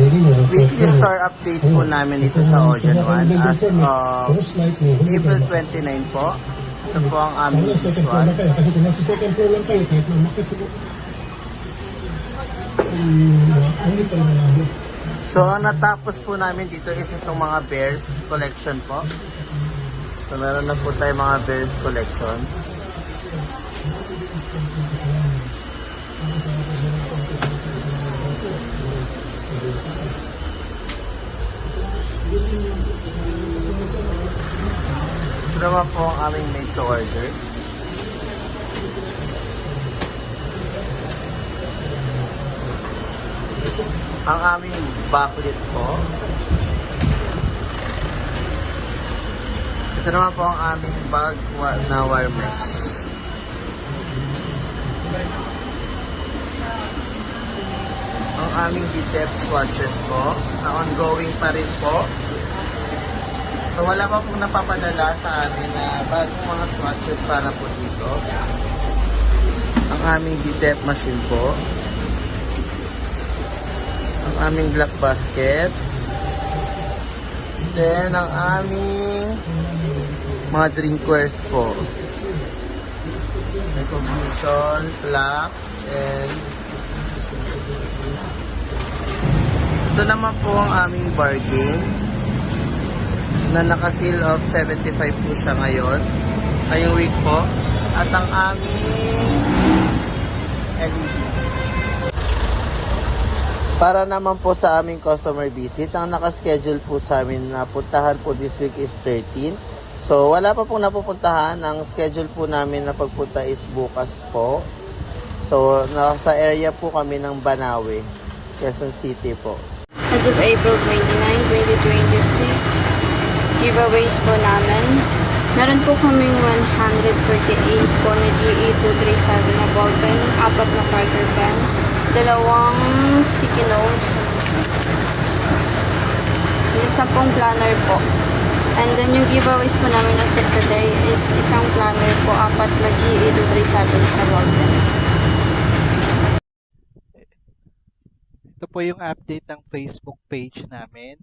weekly store update po namin dito sa Ocean One as of April 29 po. Ito po ang aming visual. Kasi kung nasa second floor lang kayo, kahit mamakit siguro. So, ang natapos po namin dito is itong mga bears collection po. So, meron na po tayo mga bears collection. Ito naman po ang aming made to order. Ang aming backlit po. Ito naman po ang aming bag na wire mesh. Ang aming detail swatches po na ongoing pa rin po. So wala pa pong napapadala sa amin na bagong mga swatches para po dito. Ang aming detail machine po. Ang aming black basket. Then ang aming mga drinkwares po. Recognition, flags, and ito naman po ang aming bargain na naka-seal of 75 po siya ngayon. Ngayong week po. At ang aming LED. Para naman po sa aming customer visit, ang nakaschedule po sa amin na puntahan po this week is 13. So, wala pa pong napupuntahan. Ang schedule po namin na pagpunta is bukas po. So, nasa area po kami ng Banawe, Quezon City po. As of April 29, 2026, giveaways po namin. Meron po kaming 148 po na GE237 na ballpen, 4 na Parker pen, 2 sticky notes, 10 planner po. And then yung giveaways po namin as of today is isang planner po, 4 na GE237 na ballpen. Ito po yung update ng Facebook page namin.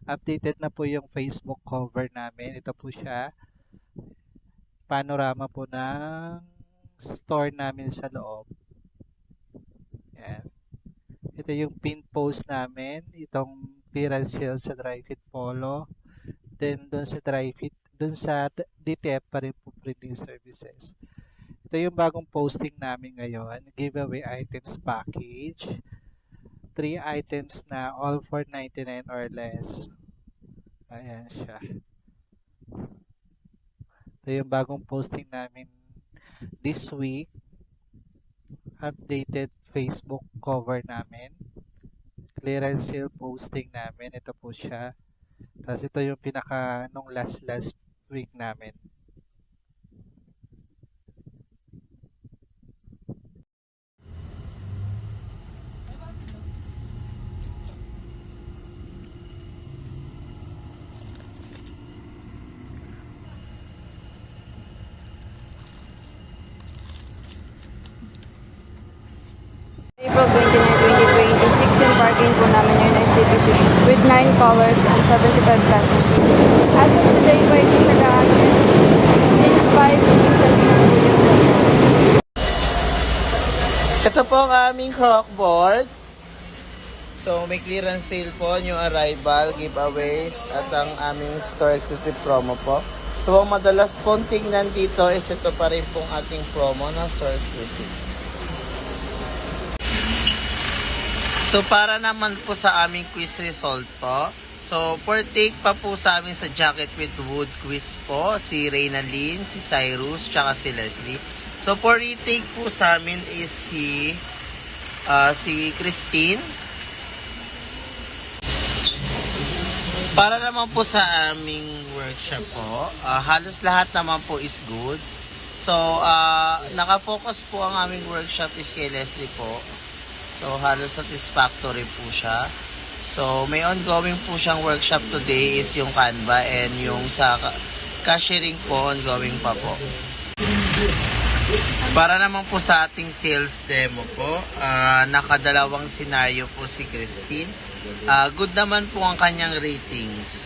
Updated na po yung Facebook cover namin. Ito po siya. Panorama po ng store namin sa loob. Yan. Ito yung pin post namin. Itong clearance sale sa dry fit polo. Then doon sa dry fit, doon sa DTF pa rin po printing services. Ito yung bagong posting namin ngayon. Giveaway items package. 3 items na all for 99 or less. Ayan siya. Ito yung bagong posting namin this week. Updated Facebook cover namin. Clearance sale posting namin. Ito po siya. Tapos ito yung pinaka nung last week namin. April 29, 2026, yung bargain po namin yun ay CP Sushi with 9 colors and 75 pesos each. As of today, pwede siya gaano rin since 5 pieces na po yung gusto. Ito po ang aming crockboard. So, may clearance sale po, new arrival, giveaways, at ang aming store exclusive promo po. So, ang madalas pong tingnan dito is ito pa rin pong ating promo na store exclusive. So, para naman po sa aming quiz result po. So, for take pa po sa amin sa Jacket with Wood quiz po, si Reyna Lynn, si Cyrus, tsaka si Leslie. So, for retake po sa amin is si Christine. Para naman po sa aming workshop po, halos lahat naman po is good. So, nakafocus po ang aming workshop is kay Leslie po. So, halos satisfactory po siya. So, may ongoing po siyang workshop today is yung Canva and yung sa cashiering po, ongoing pa po. Para naman po sa ating sales demo po, nakadalawang senaryo po si Christine. Good naman po ang kanyang ratings.